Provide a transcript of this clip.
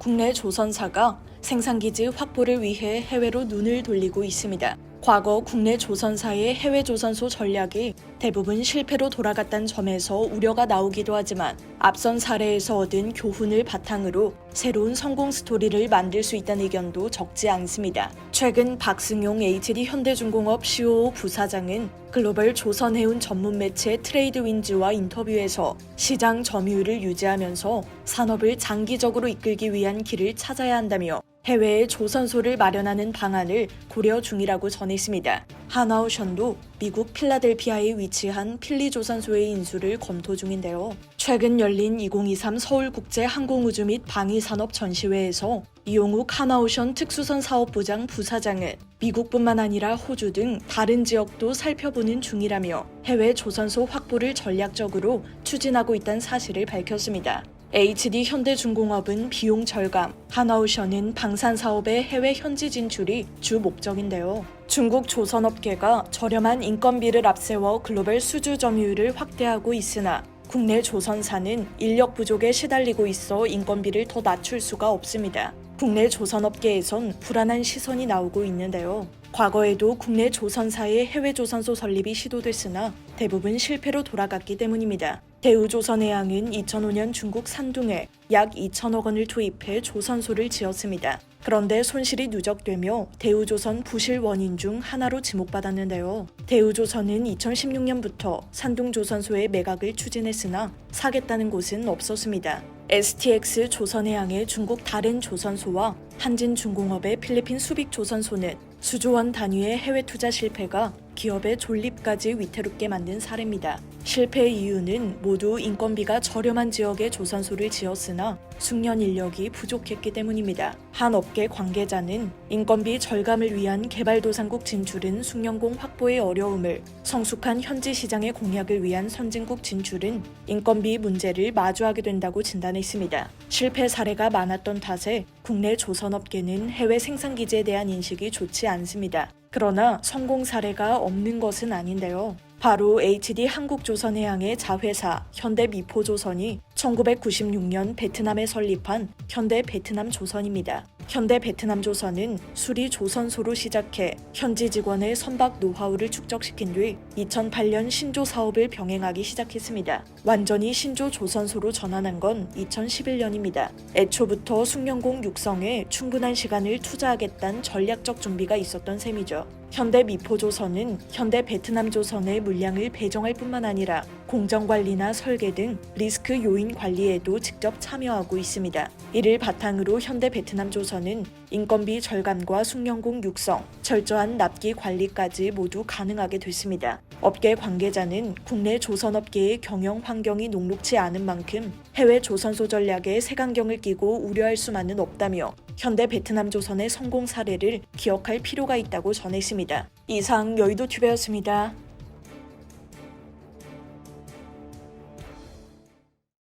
국내 조선사가 생산기지 확보를 위해 해외로 눈을 돌리고 있습니다. 과거 국내 조선사의 해외 조선소 전략이 대부분 실패로 돌아갔다는 점에서 우려가 나오기도 하지만 앞선 사례에서 얻은 교훈을 바탕으로 새로운 성공 스토리를 만들 수 있다는 의견도 적지 않습니다. 최근 박승용 HD 현대중공업 COO 부사장은 글로벌 조선해운 전문 매체 트레이드윈즈와 인터뷰에서 시장 점유율을 유지하면서 산업을 장기적으로 이끌기 위한 길을 찾아야 한다며 해외에 조선소를 마련하는 방안을 고려 중이라고 전했습니다. 하나오션도 미국 필라델피아에 위치한 필리조선소의 인수를 검토 중인데요. 최근 열린 2023 서울국제항공우주 및 방위산업 전시회에서 이용욱 하나오션 특수선 사업부장 부사장은 미국뿐만 아니라 호주 등 다른 지역도 살펴보는 중이라며 해외 조선소 확보를 전략적으로 추진하고 있다는 사실을 밝혔습니다. HD 현대중공업은 비용 절감, 하나오션은 방산 사업의 해외 현지 진출이 주 목적인데요. 중국 조선업계가 저렴한 인건비를 앞세워 글로벌 수주 점유율을 확대하고 있으나 국내 조선사는 인력 부족에 시달리고 있어 인건비를 더 낮출 수가 없습니다. 국내 조선업계에선 불안한 시선이 나오고 있는데요. 과거에도 국내 조선사의 해외 조선소 설립이 시도됐으나 대부분 실패로 돌아갔기 때문입니다. 대우조선해양은 2005년 중국 산둥에 약 2천억 원을 투입해 조선소를 지었습니다. 그런데 손실이 누적되며 대우조선 부실 원인 중 하나로 지목받았는데요. 대우조선은 2016년부터 산둥조선소의 매각을 추진했으나 사겠다는 곳은 없었습니다. STX 조선해양의 중국 다른 조선소와 한진중공업의 필리핀 수빅조선소는 수조원 단위의 해외 투자 실패가 기업의 존립까지 위태롭게 만든 사례입니다. 실패의 이유는 모두 인건비가 저렴한 지역에 조선소를 지었으나 숙련 인력이 부족했기 때문입니다. 한 업계 관계자는 인건비 절감을 위한 개발도상국 진출은 숙련공 확보의 어려움을, 성숙한 현지 시장의 공략을 위한 선진국 진출은 인건비 문제를 마주하게 된다고 진단했습니다. 실패 사례가 많았던 탓에 국내 조선업계는 해외 생산기지에 대한 인식이 좋지 않습니다. 그러나 성공 사례가 없는 것은 아닌데요. 바로 HD 한국조선해양의 자회사 현대미포조선이 1996년 베트남에 설립한 현대베트남조선입니다. 현대베트남조선은 수리 조선소로 시작해 현지 직원의 선박 노하우를 축적시킨 뒤 2008년 신조 사업을 병행하기 시작했습니다. 완전히 신조 조선소로 전환한 건 2011년입니다. 애초부터 숙련공 육성에 충분한 시간을 투자하겠다는 전략적 준비가 있었던 셈이죠. 현대미포조선은 현대베트남조선의 물량을 배정할 뿐만 아니라 공정관리나 설계 등 리스크 요인 관리에도 직접 참여하고 있습니다. 이를 바탕으로 현대베트남조선은 인건비 절감과 숙련공 육성, 철저한 납기 관리까지 모두 가능하게 됐습니다. 업계 관계자는 국내 조선업계의 경영 환경이 녹록지 않은 만큼 해외 조선소 전략에 색안경을 끼고 우려할 수만은 없다며 현대베트남조선의 성공 사례를 기억할 필요가 있다고 전했습니다. 이상 여의도튜브였습니다.